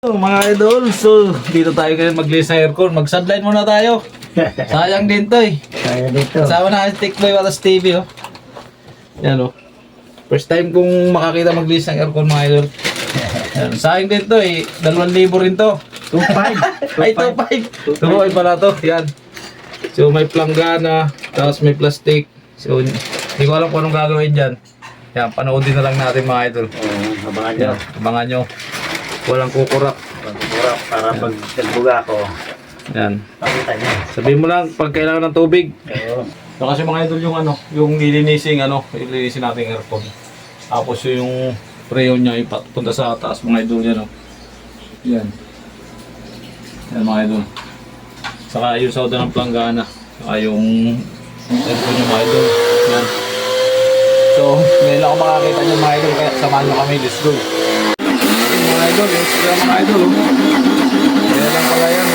Mga idol, so dito tayo ngayon maglinis ng aircon. Mag-sunline muna tayo. Sayang din to eh. Sayang dito. Kasama na si Tikboy Watas TV oh. Yan oh. First time kong makakita maglinis ng aircon mga idol. Yan. Sayang din to eh. 2,000 rin to. 2.5. Ay, 2.5. 2.5 pala to. Yan. So may planggana, tapos may plastic. So hindi ko alam kung anong gagawin dyan. Yan, panoodin na lang natin mga idol. Abangan nyo. Yan, abangan nyo. Walang kukurak. Pagkukurap para pag nagbuga ako, Yan. pakita nyo. Sabihin mo lang pag kailangan ng tubig. Oo. So, kasi mga idol yung yung ilinisin natin aircon. Tapos yung preyo niya ipapunta sa taas mga idol yan Yan. Yan mga idol. Saka yung sauda ng planggana. Saka yung aircon yung mga idol. Yan. So, ngayon ako makakita niyo mga idol kaya samahan nyo kami. Let's go. Mga idol, let's go mga idol. Yan lang pala yan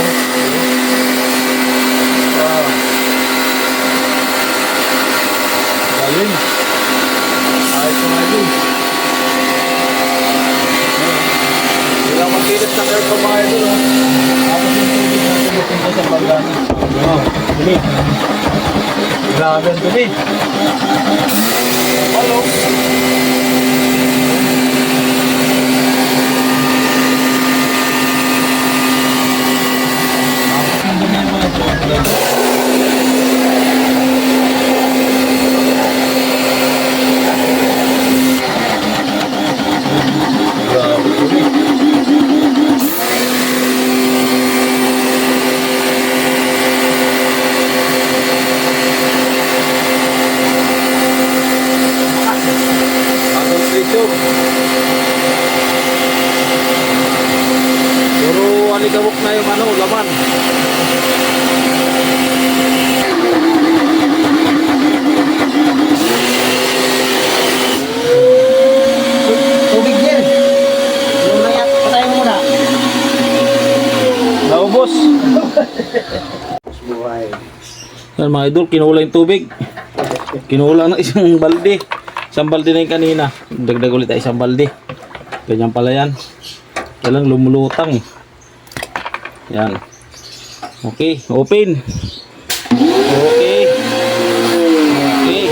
Wow. Galing. Ayos mga idol. Ilang magpilit ng aircon mga idol Tapos yung tubig natin napunta sa pagdana. Wow, dumi. Grabe ang dumi. Hello. Ang dumi yung mga idol. Grabe dumi. Puro alikabok na yung laman. Tubig din. Yung layat, patayin mo muna. Naubos. Buhay. Yan mga idol, kinula yung tubig. Kinula ng isang balde. Isang balde na yung kanina. Dagdag ulit ay isang balde. Ganyan pala yan. Kailang lumulutang eh. Yan. Okay, open. Okay. Okay.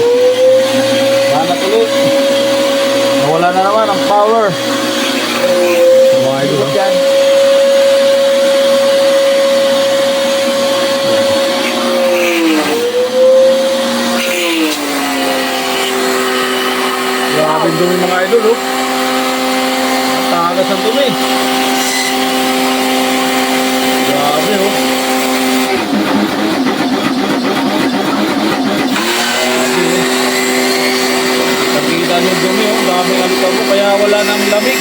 Mana tuloy. Nawala na naman ang power. Mga idol yan. Grabe dumi mga idol tagas ang dumi. Grabe Nakikita niyo dumi dami alikabok kaya wala nang lamig.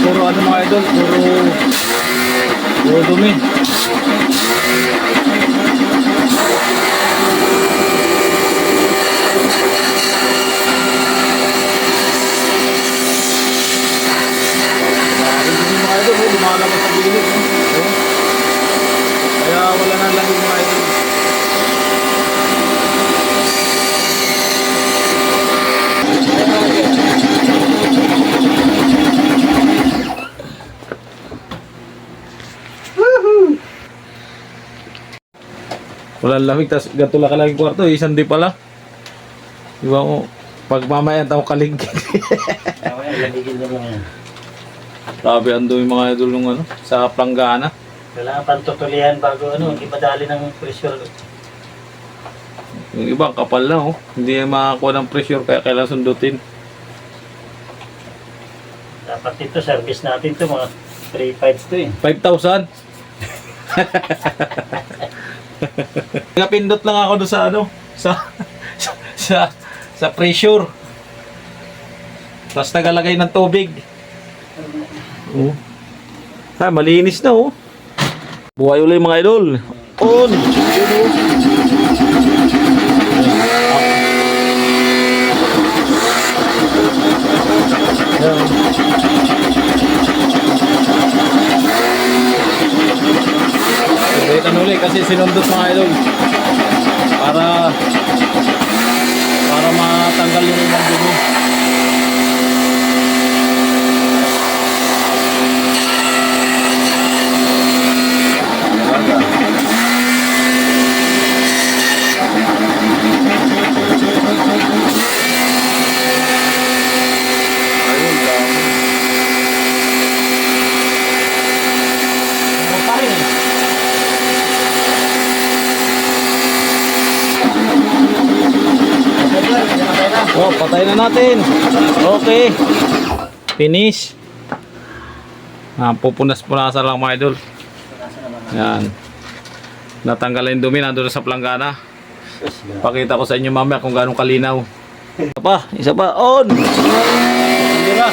Puro mga idol, puro dumi. Mga idol, lumalabas sa gilid. Kaya wala nang lamig mga idol. Wala lamig, tas ganito lang kalaging kwarto, isang di pala. Diba mo, pag mamaya tao kaligid. Mamaya, lamigin nyo lang yan. Grabe ang dumi mga idol nung sa planggana. Kailangan pantutulihan bago hindi madali ng pressure. Yung iba, kapal na Hindi makakuha ng pressure kaya kailangan sundutin. Dapat ito, service natin ito, mga 3.5 to eh. 5,000? Napindot lang ako doon sa pressure. Tapos nagalagay ng tubig. Oh. Ha, malinis na oh. Buhay ulit mga idol. On! Wait ano ulit kasi sinundot mga idol. Para matanggal yung ibang dugo. Oh, patay na natin. Okay. Finish. Pupunas-punasan lang mga idol. Yan. Natanggal yung dumi nandun sa planggana. Pakita ko sa inyo mamaya kung gaano kalinaw. Isa pa. On! Pambira.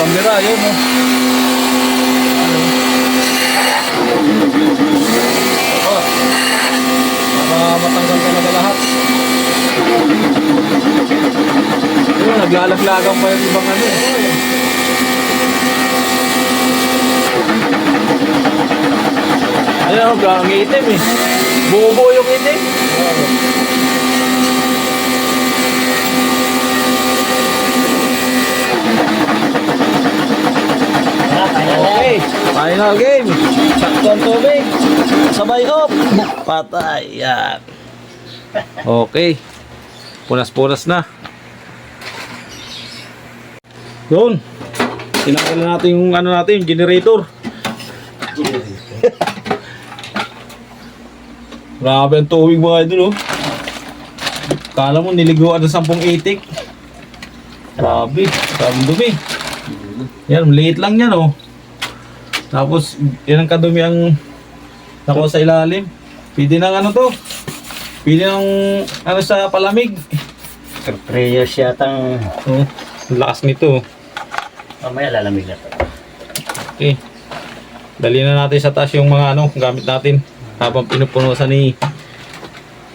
Pambira, yun oh. Para matanggal talaga lahat. Ayun, naglalaglagan pa yung ibang ano. Ayun, ang itim eh. Buo-buo yung itim. Okay, final game. Sakto ang tubig. Sabay up. Patay. Yan. Okay. Punas-punas na. Doon. Tinanggal na natin yung ano natin, yung generator. Grabe ang tubig mga idol oh. Kala mo niliguan ng 10 itik. Grabe, grabe dumi. Yan, maliit lang yan oh. Tapos, yan ang kadumi ang nakuha sa ilalim. Pwede ng ano to. Pwede ng ano sa palamig. Prayers yatang Oh, lakas nito. mamaya lalamig na to. Okay. Dali na natin sa taas yung mga ano gamit natin habang pinupunusan ni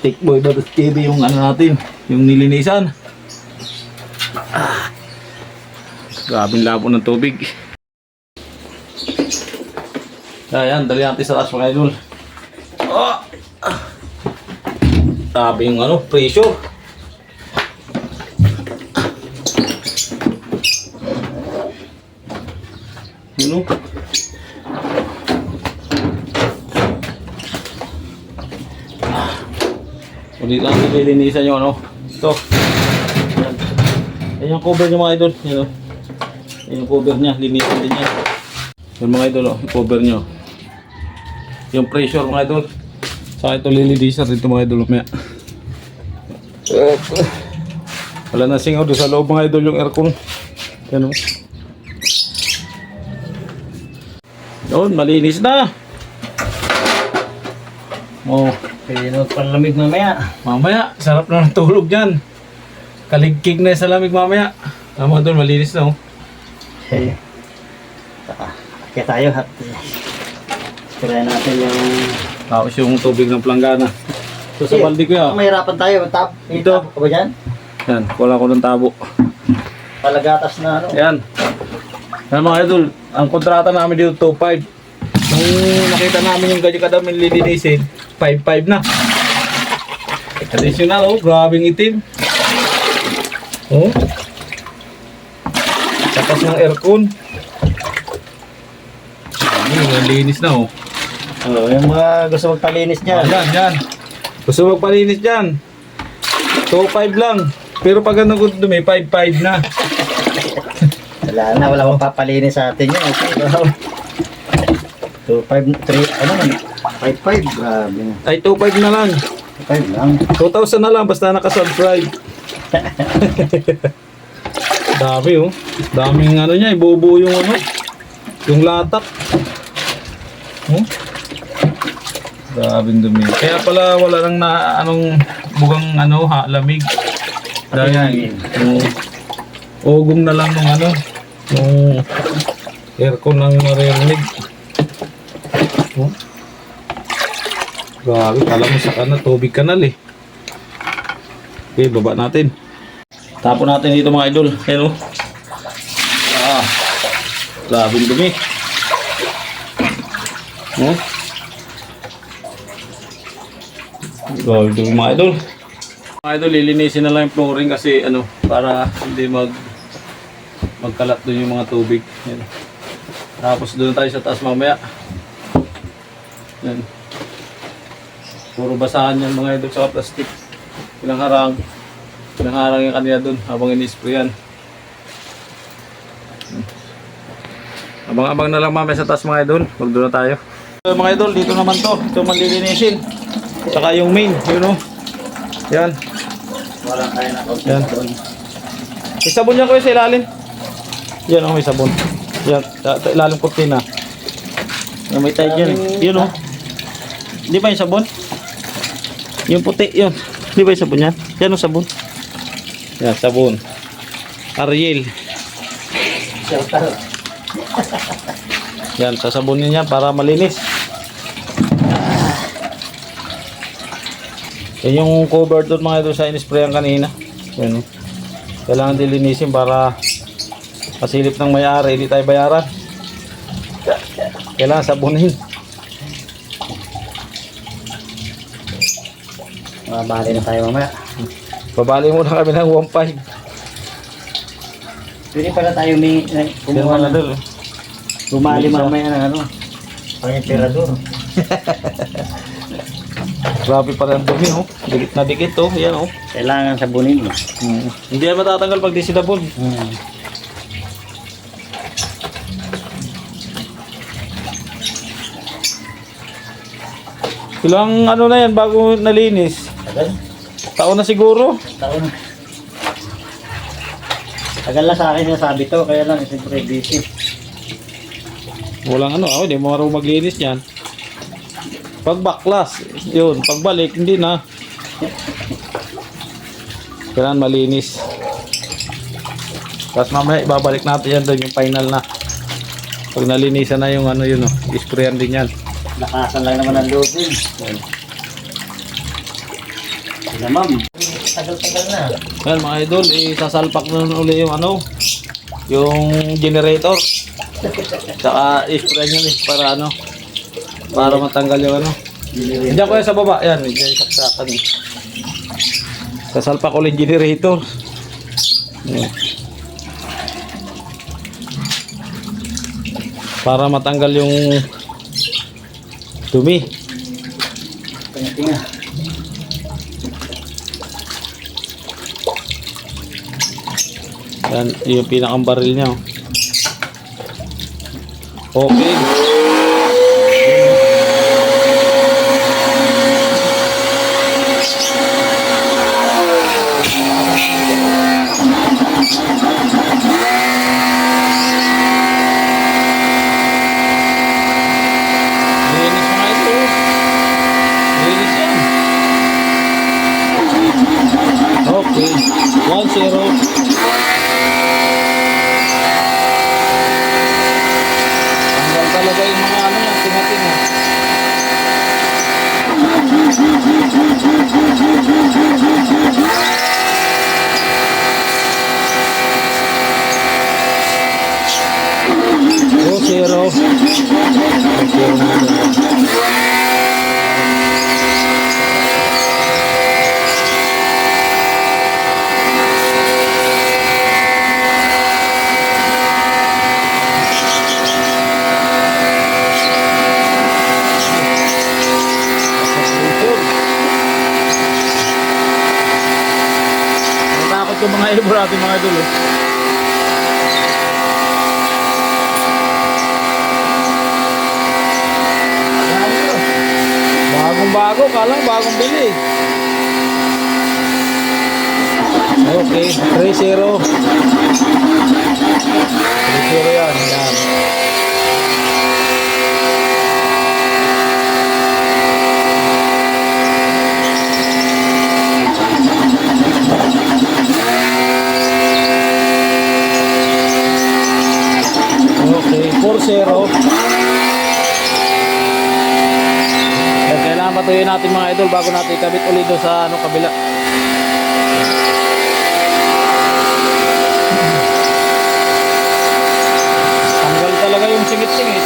Tikboy Babs TV yung ano natin, yung nilinisan. Grabing labo ng tubig. Ayan, dali natin sa taas mga idol. Grabe yung ano, pressure. Ano? Ulit lang nilinisan yung ano. Ito. Yan yung cover niya mga idol. Yan o. Yan yung cover niya. Linisan din yan. Yan mga idol o. Yung cover niya. Yung pressure mga idol. Saka ito lilinisan dito mga idol. Wala na singaw doon sa loob mga idol yung aircon. Yan o. Doon, malinis na. Oh. Pwede na palamig mamaya. Mamaya, sarap na ng tulog dyan. Kaligkig na sa lamig mamaya. Tama doon, malinis na oh. Okay. Kaya tayo hat. Try natin yung... Tapos yung tubig ng planggana. Ito sa balde ko yan. Mahirapan tayo. Ito. Tap ka ba dyan? Yan, wala ko ng tabo. Palagatas na ano. Yan. Yan mga idol, ang kontrata namin dito 2.5. Nung nakita namin yung ganyan kadamin lilinisin, 5.5 na. Additional oh, grabing itim. Oh. Tapos ng aircon. Ang linis na oh. Oh, yung mga gusto magpalinis dyan. Yan. Gusto magpalinis dyan. 2.5 lang. Pero pag ano ko dumi, 5.5 na. Wala magpapalinis sa atin yun. Okay. 2.5, 3, ano man? 5.5, grabe na. Ay, 2.5 na lang. 5 lang. 2,000 na lang basta nakasubscribe. Dami oh. Daming ano niya, ibubuo yung ano. Yung latak. Oh. Grabing dumi. Kaya pala wala nang na anong bugang ano ha, lamig. Dahil yung ugong na lang ng ano. Yung Aircon ang naririnig. Oh. Grabe, kala mo sa kanal, tubig kanal eh. Okay, baba natin. Tapon natin dito mga idol. Ayan o. Grabe yung dumi. Oh. Grabe yung dumi mga idol. Mga idol, lilinisin na lang yung flooring kasi ano, para hindi magkalat doon yung mga tubig. Ayan. Tapos doon tayo sa taas mamaya. Ayan. Puro basahan yan mga idol sa plastic. Pinangharang yung kanila doon habang in-sprayan. Abang-abang na lang mamaya sa taas mga idol. Huwag doon na tayo. So, mga idol, dito naman to. Ito manlilinisin. Saka yung main, yun o. Yan. Wala tayo na Yan. May sabon yan ko sa ilalim. Yan o, may sabon. Yan, ilalim kurtina. May tayo dyan. Yun o. Di ba yung sabon? Yung puti, yun. Di ba yung sabon yan? Yan o sabon. Yan, sabon. Ariel. Yan, sasabunin niya para malinis. Yan yung cover doon mga ito sa in-sprayan kanina. Yan. Kailangan dilinisin para pasilip ng may-ari, hindi tayo bayaran. Kailangan sabunin. Mabali na tayo mamaya. Babali muna kami ng 1.5. Pwede pala tayo may kumuha na doon. Bumali mamaya ng ano. Pang-emperador. Grabe pa rin ang dumi, oh. Dikit na dikit, oh. Yan, oh. Kailangan sabunin mo. Hindi yan matatanggal pag di sinabon. Ilang ano na yan bago nalinis? Tagal? Taon na siguro. Taon. Tagal na sa akin nasabi to, kaya lang siyempre busy. Walang ano, hindi mo marunong maglinis yan. Pag baklas, yun. Pagbalik, hindi na. Kailangan malinis. Tapos mamaya ibabalik natin yan doon yung final na. Pag nalinisan na yung ano yun, oh, isprayan din yan. Lakasan lang naman ang loob yun. Sila ma'am. Tagal-tagal na. Yan mga idol, isasalpak na uli yung ano, yung generator. Tsaka isprayan yan para ano, para matanggal yung ano. Diyan ko yan sa baba, yan, diyan saksakan. Sasalpak ulit yung generator. Yan. Para matanggal yung dumi. Tinga-tinga. Yan, yung pinakang baril niya. Oh. Okay. Linis mga ito. Linis yan. Okay. 1-0. Tanggal talaga yung mga ano yan, tinga-tinga. Oh, 0. 0 na doon. Natakot ko mga ibon natin mga idol. Bagong-bago, kalang bagong bili. Okay, 3-0. 3-0 yan, yan. Okay, 4-0. Yan, kailangan patuyin natin mga idol bago natin ikabit ulit doon sa ano, kabila. Tanggal talaga yung singit-singit.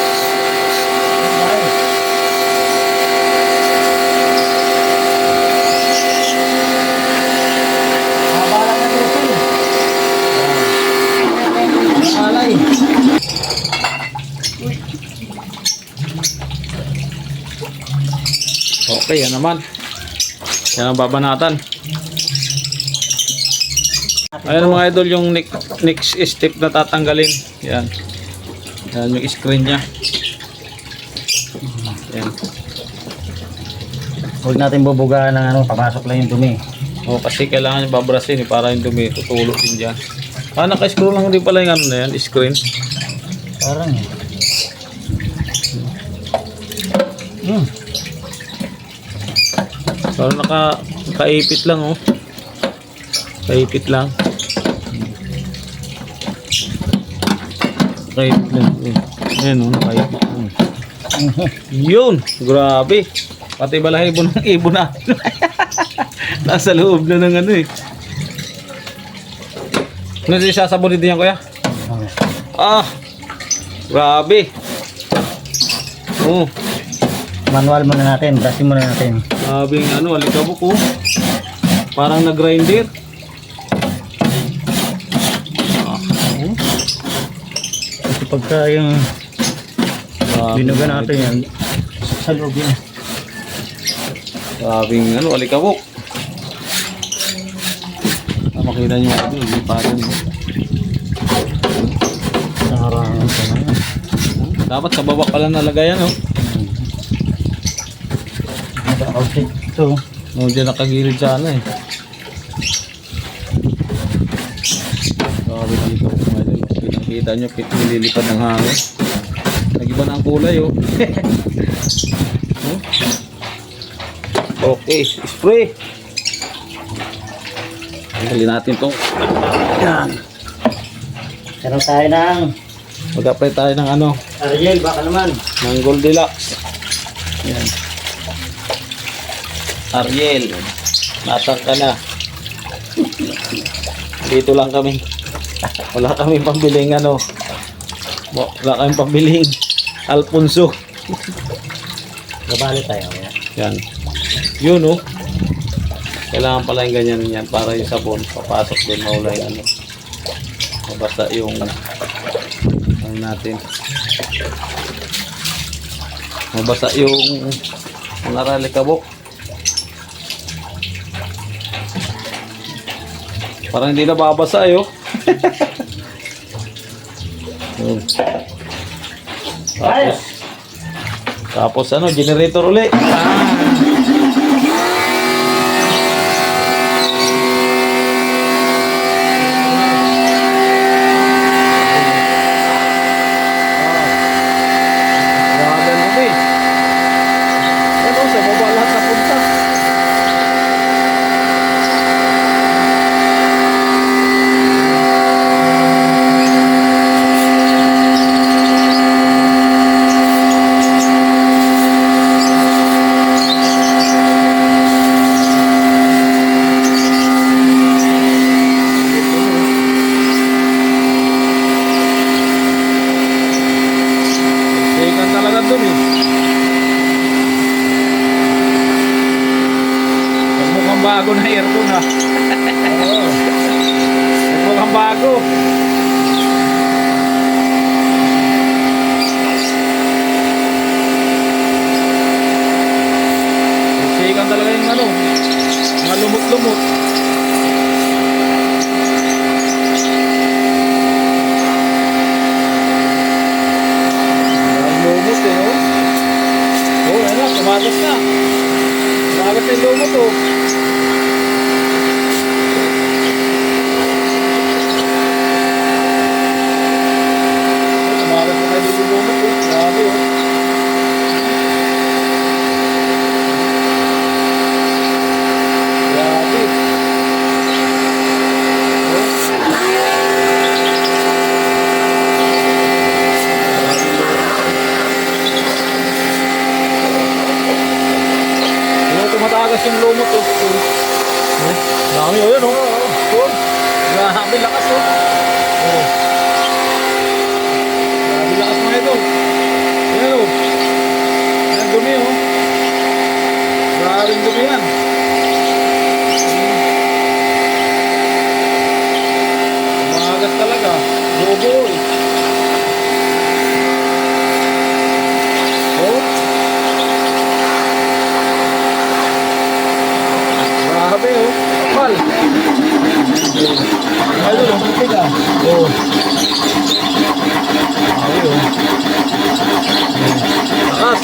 Mabala na dito. Alay. Okay, yan naman. Yan ang babanatan. Ayan mga idol yung next step na tatanggalin. Yan. Yan yung screen niya. Yan. Huwag natin bubugaan ng ano, papasok lang yung dumi. O kasi kailangan yung babrasin para yung dumi tutulog din dyan. Naka-screw lang din pala yung ano na yan, screen. Parang So nakaipit lang oh. Kaipit lang. Kaipit lang. Ayan oh, nakaipit lang. Yun, grabe. Pati balahibo ng ibon na. Nasa loob na ng ano eh. Ano siya sasabon din yan kuya? Ah, grabe. Oh, manual muna natin, brushing muna natin. grabe yung ano, alikabok oh. Parang nag-grinder. Kasi pagka yung binuga natin yan, sa loob yan. Grabe yung ano, alikabok. Makita nyo ano, hindi pa rin. Nakarangan ko na yan. Dapat sa baba pala nalagayan oh. Outfit ito. No, dyan nakagilid sa ano eh. Grabe dito. Kita nyo, nililipad ng hangin. Nag-iba na ang kulay oh. Okay, spray. Tanggalin natin itong. Yan. Meron tayo ng Mag-apply tayo ng ano, Ariel, baka naman. ng Goldilocks. Yan. Ariel, natang ka na. Dito lang kami. Wala kami pambiling ano. Wala kami pambiling Alfonso. Gabali tayo. Yan. Yun oh. Kailangan pala yung ganyan yan para yung sabon papasok din maula yung ano. Mabasa yung ano natin. Mabasa yung mga ralikabok. Parang hindi na babasa eh oh. Yun. Tapos ano, generator uli. Grabe ang dumi. Ano, sa baba lahat napunta. Sikan talaga dumi. Mukhang bago na aircon ha. Mukhang bago. Sikan talaga yung ano, mga lumot-lumot. Ang lumot eh oh. Oh, ano, tumagas na. Tumagas na yung lumot oh. Tumagas na kayo yung lumot oh. Grabe oh. Grabe. Oh. yung lumot oh. Dami oh yun oh. Oh. Grabe lakas oh. Oh. Grabe lakas mga ito. Ayan oh. Ayan dumi oh. Grabe dumi yan. Umagas talaga. Bobo eh. Oh. Grabe oh. Mal. Ay doon oh. Tiga. Oh. Grabe oh. Lakas.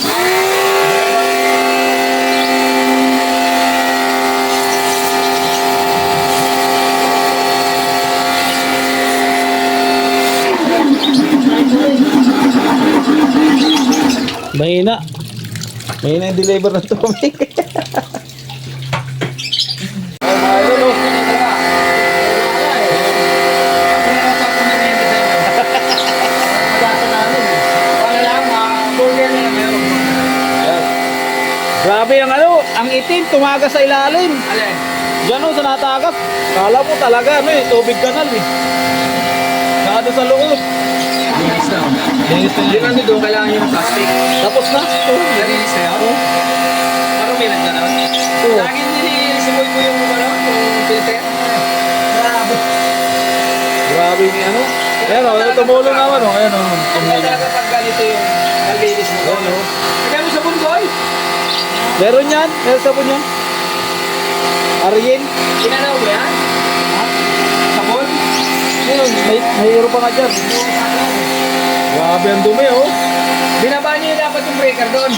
Mahina. Mahina yung deliver ng tubig. Oh, mga idol, oh. Grabe ang ano, ang itim, tumagas sa ilalim. Alin? Diyan oh, sa natagas. Kala mo talaga, ano eh, tubig kanal eh. Nado sa loob. Linis na. Linis na Di ba doon kailangan yung plastic? Tapos na. Oh. Nalinis na yun? Oh. Parang may nagdanaw. Oo. Lagi nilisimuy ko yung yung filter. Grabe. Grabe yung ano. Ayan o, tumulong naman o. Ayan o. Ang talaga pag ganito yung nalinis mo. Ayan o. Kaya mo sabon boy? Meron yan. Meron sabon yan. Ariel. Sinanaw mo yan? Sabon? Ayun, may hero pa nga dyan. Grabe ang dumi oh. Binaba niyo dapat yung breaker doon.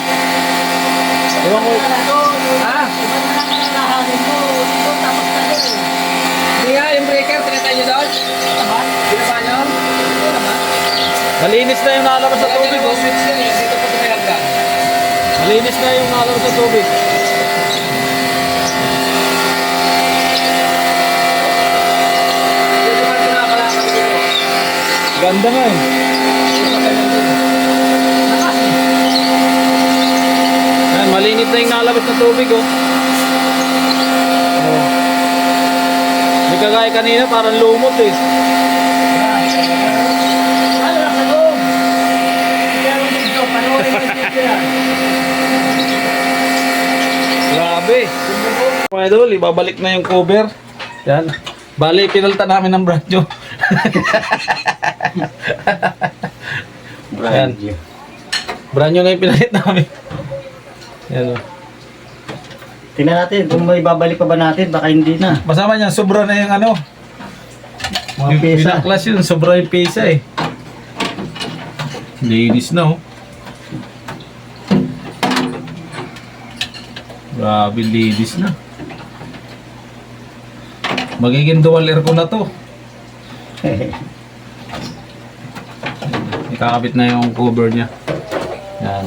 Ewan ko. Ha? Hindi nga, yung breaker, tinatay niyo doon? Binaba niyo? Oo naman. Malinis na yung nalabas sa tubig oh. Switch yun eh. Dito po tinagdag. Malinis na yung nalabas sa tubig. Dito man ito nakakalakad dito. Ganda nga eh. Ayan, malinis na yung nalabas na tubig oh. Oh. Hindi kagaya kanina parang lumot eh. Grabe. Mga idol, ibabalik na yung cover. Yan. Bali, pinalta namin ng brand new. Ayan. Brand new na yung pinalit namin. Yan o. Tingnan natin kung may babalik pa ba natin, baka hindi na. Masama niyan, sobra na yung ano. Mga Yung pesa. pinaklas yun, sobra yung pesa eh. Linis na oh. Grabe, linis na. Magiging dual aircon na to. Ikakabit na yung cover niya. Yan.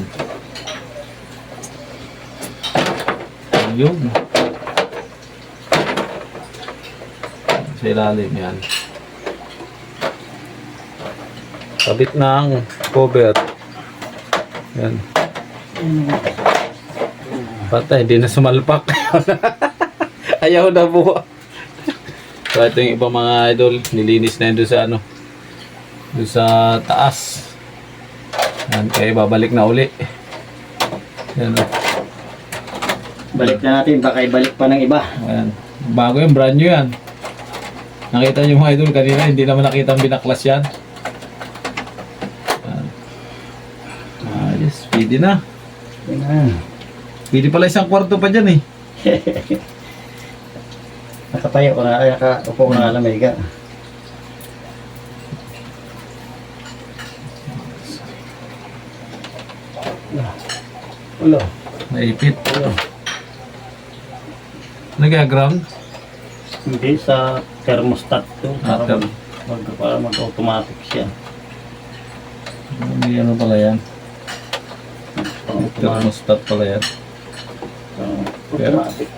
Ayun. Sa ilalim yan. Kabit na ang cover. Yan. Patay, hindi na sumalpak. Ayaw na buha. So ito yung ibang mga idol, nilinis na yun doon sa ano, doon sa taas. Yan, kaya babalik na uli. Yan o. Balik na natin, baka ibalik pa ng iba. Ayan. Bago yung brand new yan. Nakita nyo mga idol kanina, hindi naman nakita ang binaklas yan. Ayan. Ayos, pwede na. Tingnan. Pwede pala isang kwarto pa dyan eh. Nakatayo ko na, ay nakaupo ko na lamig ka. Ulo. Naipit. Ulo. Nag-ground? Hindi sa thermostat to. Ah, Para mag-automatic siya. Hindi ano pala yan. Automatic. Thermostat pala yan. Automatic.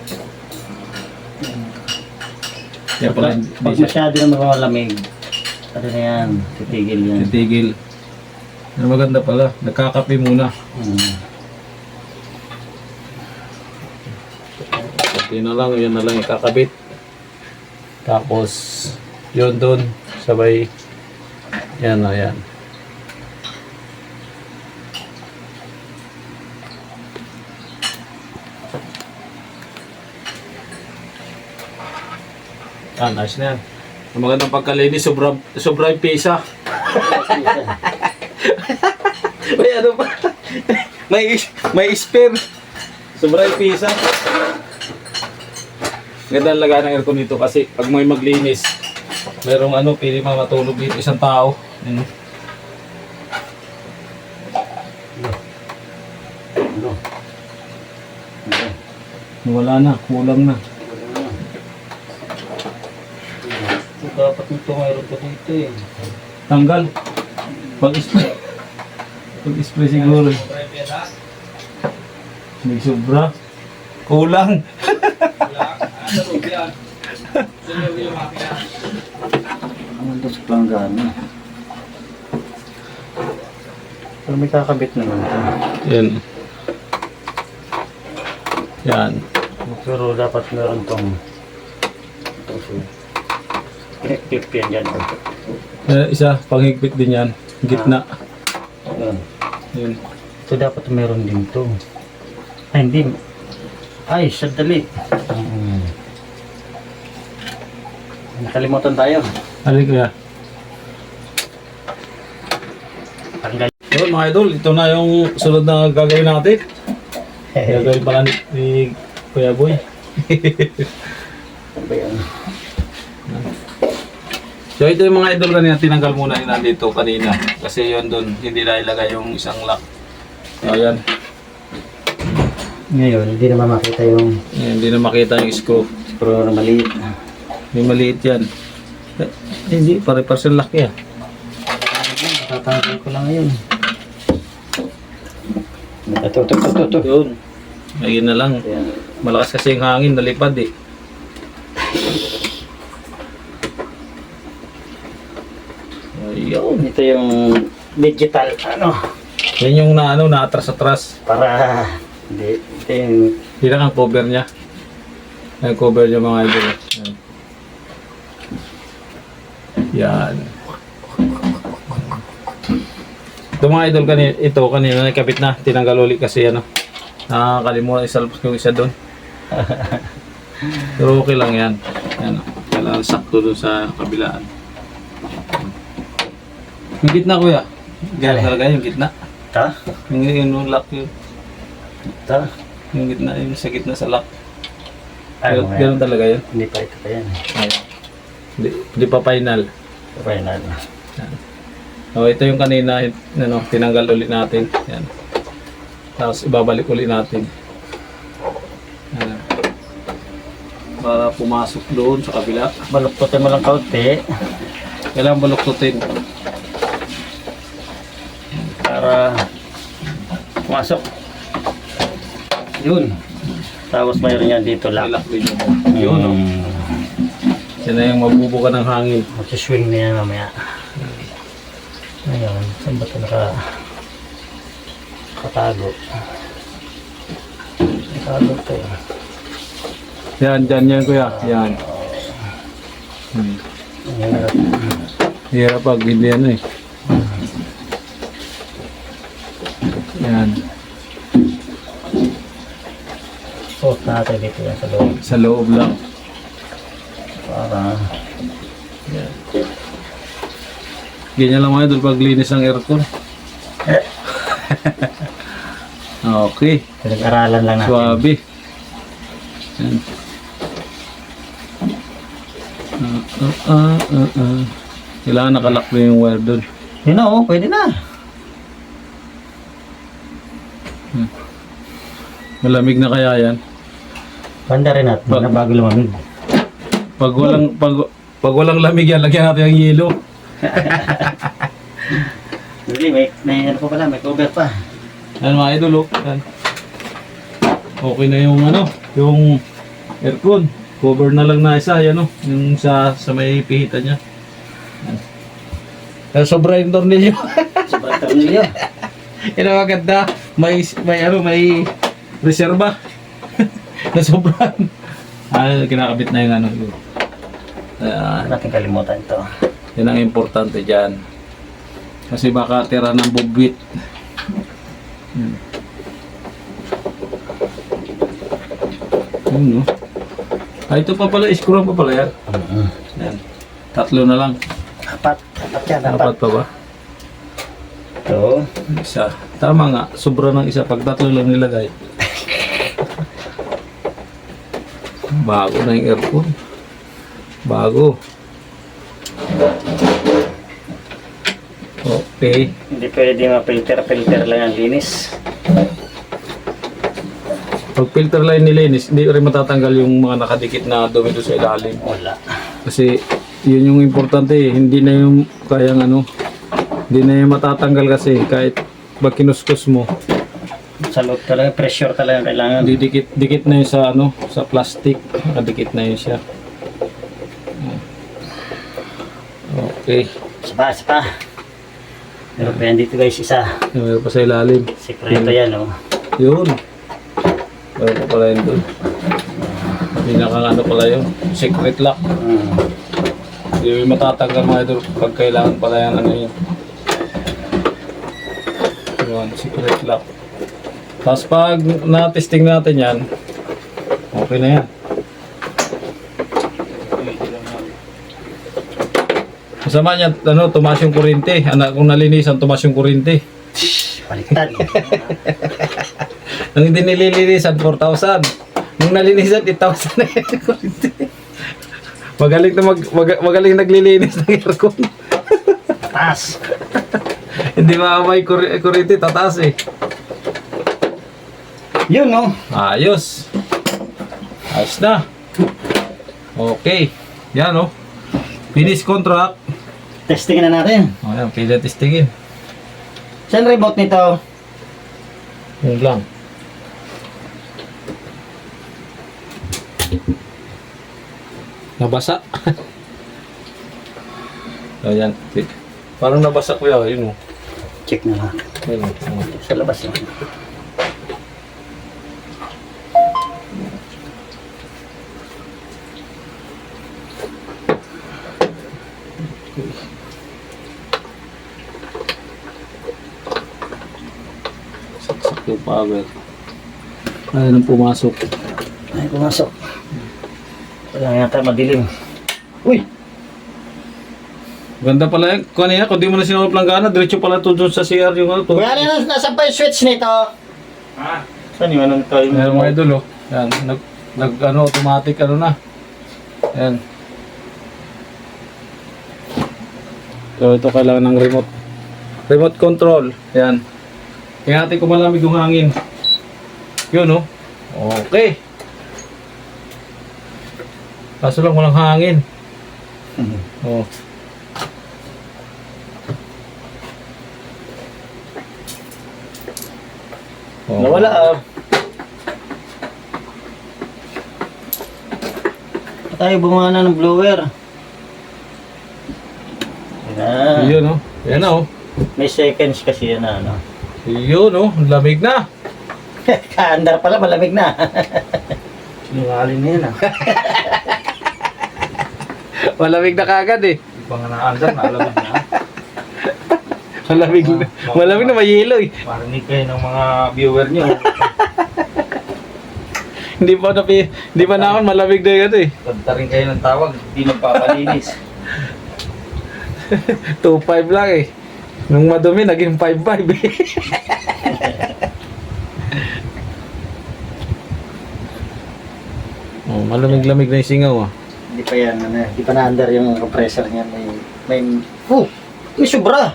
Kaya pala hindi Pag siya masyado na malamig, ano na yan, titigil yan. titigil. Ano maganda pala, nagkakape muna. Yun na lang ikakabit. Tapos, yun doon, sabay, yan na yan. Nice na yan. Ang magandang pagkalinis, sobrang pisa. May ano pa? may spare. Sobrang pisa. Ganda ang lagaan ng aircon dito kasi pag may maglinis, merong ano, pili matulog dito isang tao. Ano? Wala na, kulang na. Dapat nito mayroon pa dito eh. Tanggal. Pag-spray. Pag-spray siguro. May sobra. Kulang. Ano ito sa planggana? Pero may kakabit naman ito. Yan. Yan. Pero dapat meron tong clip yan dyan. Isa, panghigpit din yan. Gitna. Yun. Yun. Ito dapat meron din to. Ay, hindi. Ay, sadali. Nakalimutan tayo. Alin kaya? Tanggal. Yun mga idol, ito na yung sunod na gagawin natin. Gagawin pala ni Kuya Boy. Ano ba yan? So ito yung mga idol kanina, tinanggal muna yung nandito kanina. Kasi yun doon, hindi na ilagay yung isang lock. So yan. Ngayon, hindi naman makita yung Hindi na makita yung screw. screw na maliit. May maliit yan. Hindi, pare-parcel lock yan. Tatanggal ko lang ngayon. Ito. Yun. Ayun na lang. Ayan. Malakas kasi yung hangin, nalipad eh. Ayun. Ito yung digital, Yan yung na-atras-atras. para hindi, ito yung Yan ang cover niya. Ang cover niya mga idol. Yan. Yan. Ito mga idol, kanina nakabit na. Tinanggal ulit kasi nakakalimutan isalpos yung isa doon. Pero okay lang yan. Yan. Kailangan sakto doon sa kabilaan. Yung gitna kuya. Ganyan talaga yung gitna. ta, Yung lock yun. ta. Yung gitna, yung sa gitna sa lock. Ay, Ganun talaga yun. hindi pa ito pa yan. Ayun. Hindi pa final. Final. So, ito yung kanina, tinanggal ulit natin. Yan. Tapos ibabalik ulit natin. Yan. Para pumasok doon sa kabila. Baluktutin mo lang kaunti Kailangan baluktutin. para pumasok. Yun. Tapos mayroon yan dito lang. Lock din yun. Yun. Yan na yung mabubuka ng hangin. Mag-swing na yan mamaya. Ngayon, saan ba ito nakatago? Nakatago ito eh. Yan, dyan yan kuya. Yan. Hirap. Hirap pag hindi eh. Yan. Suot natin dito yan sa loob. Sa loob lang. Para Yan. Ganyan lang mga idol pag linis ng aircon. Okay. pinag-aralan lang natin. Suwabe. Yan. Kailangan nakalock na yung wire doon. Yun na oh, pwede na. Malamig na kaya yan. Banda rin natin na bago lumamig. Pag walang lamig yan, lagyan natin ang yelo. Hindi, may ano pa pala, may cover pa. Yan mga idol, oh. Yan. Okay na yung yung aircon. Cover na lang na isa, yan yung sa may pihitan niya. Yan. Pero sobra yung tornilyo. Sobrang tornilyo. Yan ang maganda. May reserba. Na sobrang. Kinakabit na yung ano. Yun. Ayan. Natin kalimutan ito. Yan ang importante dyan. Kasi baka tira ng bubwit. Yun, no? Ito pa pala, screw pa pala yan. Yan. 3 na lang. Apat yan, Dapat pa ba? Ito. Isa. Tama nga, sobra ng isa. Pag 3 lang nilagay. Bago na yung aircon. Bago. Okay. Hindi pwede ma-filter lang ang linis. Pag filter line nilinis, hindi rin matatanggal yung mga nakadikit na dumi doon sa ilalim. Wala. Kasi yun yung importante eh. Hindi na yung kayang ano, hindi na yung matatanggal kasi kahit pag kinuskus mo, Sa loob talaga, pressure talaga kailangan. dikit na yun sa ano, sa plastic. Nakadikit na yun siya. Okay. Isa pa. Pero pa yan dito guys, isa. Meron pa sa ilalim. Sekreto yan, oh. Yun. Meron pa pala yun doon. Pinakang ano pala yun. Secret lock. Hindi matatanggal mga idol pag kailangan pala yan ano yun. Yun, secret lock. Tapos pag na-testing natin yan, okay na yan. Masama niya, ano, tumaas yung kuryente. Anak kong nalinisan, tumaas yung kuryente. Baliktad. Nung hindi nililinisan, 4,000. Nung nalinisan, 8,000 na yung kuryente. Magaling naglilinis ng aircon. Taas. Hindi maamay kuryente, tataas eh. Yun, no? Ayos. Ayos na. Okay. Yan oh. Finish contract. Testing na natin. O yan, pila testingin. Saan remote nito? Yun lang. Nabasa. Ayan. Parang nabasa ko yan. Yun oh. Check na natin. Yun oh. Sa labas lang. Saksak yung power. Ayun ang pumasok. Ay, pumasok. Kailangan yata madilim. Uy! Ganda pala yan. Kanina, kung di mo na sinulog langgana, diretso pala ito doon sa CR yung ano. Kuya, nasa pa yung switch nito? Ha? Saan yung anong tayo? Ayan mga idol oh. Yan. Ano, automatic ano na. Yan. So ito kailangan ng remote. Remote control. Yan. Kaya natin kung malamig yung hangin. Yun oh. Okay. Kaso lang walang hangin. Oh. Oh. Nawala ah. Tayo bumana ng blower. Yan. Yun oh. Yan na oh. May seconds kasi yan na ano. Yun oh. Lamig na. Kaandar pala, malamig na. Sinungaling na yan ah. Malamig na kagad eh. Di pa nga na-andar, naalamig na. Malamig na. Malamig na, mayelo eh. Parinig kayo ng mga viewer nyo. Hindi pa naman malamig na yan eh. Kanta rin kayo ng tawag, hindi nagpapalinis. 2.5 lang eh. Nung madumi, naging 5.5 eh. Oh, malamig-lamig na yung singaw ah. Hindi pa yan, ano, hindi pa na-under yung compressor niya. May sobra.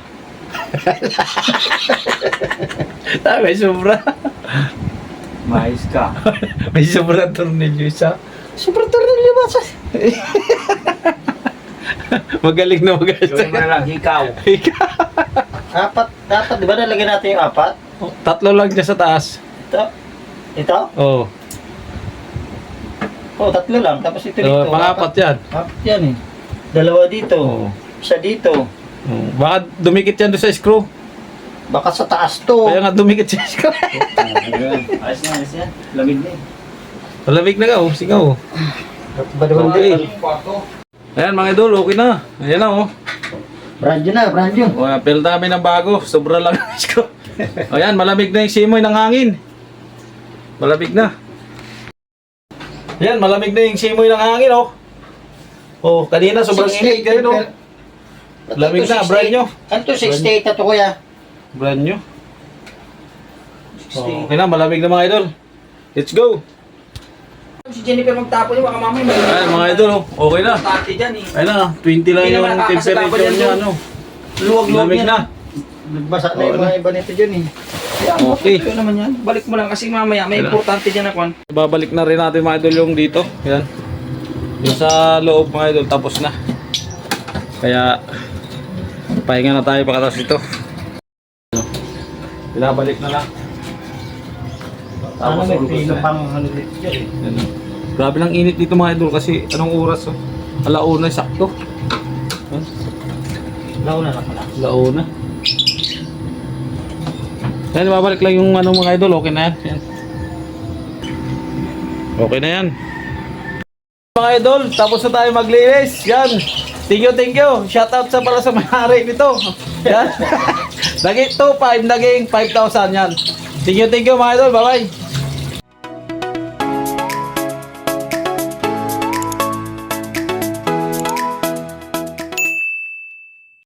May sobra. Mais ka. May sobra tornilyo isa. Sobra tornilyo ba sa... Magaling na magaling. Gawin mo na lang, hikaw. Apat, dapat, di ba nalagyan natin yung apat? 3 lang niya sa taas. Ito? Oo. Oh, 3 lang. Tapos ito dito. Pang-apat yan. Apat yan eh. 2 dito. Oo. Isa dito. Baka dumikit yan doon sa screw. Baka sa taas to. Kaya nga dumikit sa screw. Ayos na, ayos na. Lamig na eh. Malamig na ka, oh. Singaw. Badawang Okay. din. Ayan mga idol, okay na. Ayan na, oh. Brand new na, brand new. Pero dami ng bago. Sobra lang ko. Ayan, malamig na yung simoy ng hangin. Malamig na. Ayan, malamig na yung simoy ng hangin, oh. Oh, kanina sobrang init kayo, no? Lamig na, brand new. Ano to, 68 na to kuya? Brand new. Oh, okay na, malamig na mga idol. Let's go. Si Jennifer magtapon niya, baka mamaya may... Ayan mga idol, oh. Okay na. Pati dyan eh. Ayun na, 20 lang Hindi yung naman nakakasabay temperature yan niya, doon. ano. Luwag-luwag Lamig yan. na. Nagbasa na yung mga iba nito dyan eh. Okay. Ito naman yan. Balik mo lang kasi mamaya may Kailan? importante dyan na kwan. Babalik na rin natin mga idol yung dito. Yan. Yung sa loob mga idol, tapos na. Kaya, pahinga na tayo pagkatapos ito. Binabalik na lang. Ano may ulubos pilo na. pang ano dito dyan eh. Yan. Grabe lang init dito mga idol kasi anong oras? Oh? Alauna, sakto. Yan. Launa na pala. Launa. Yan, babalik lang yung ano mga idol. Okay na yan. Yan. Okay na yan. Mga idol, tapos na tayo maglinis. Yan. Thank you. Shoutout sa pala sa may-ari nito. Yan. Naging 2,500, naging 5,000 yan. Thank you mga idol. Bye-bye.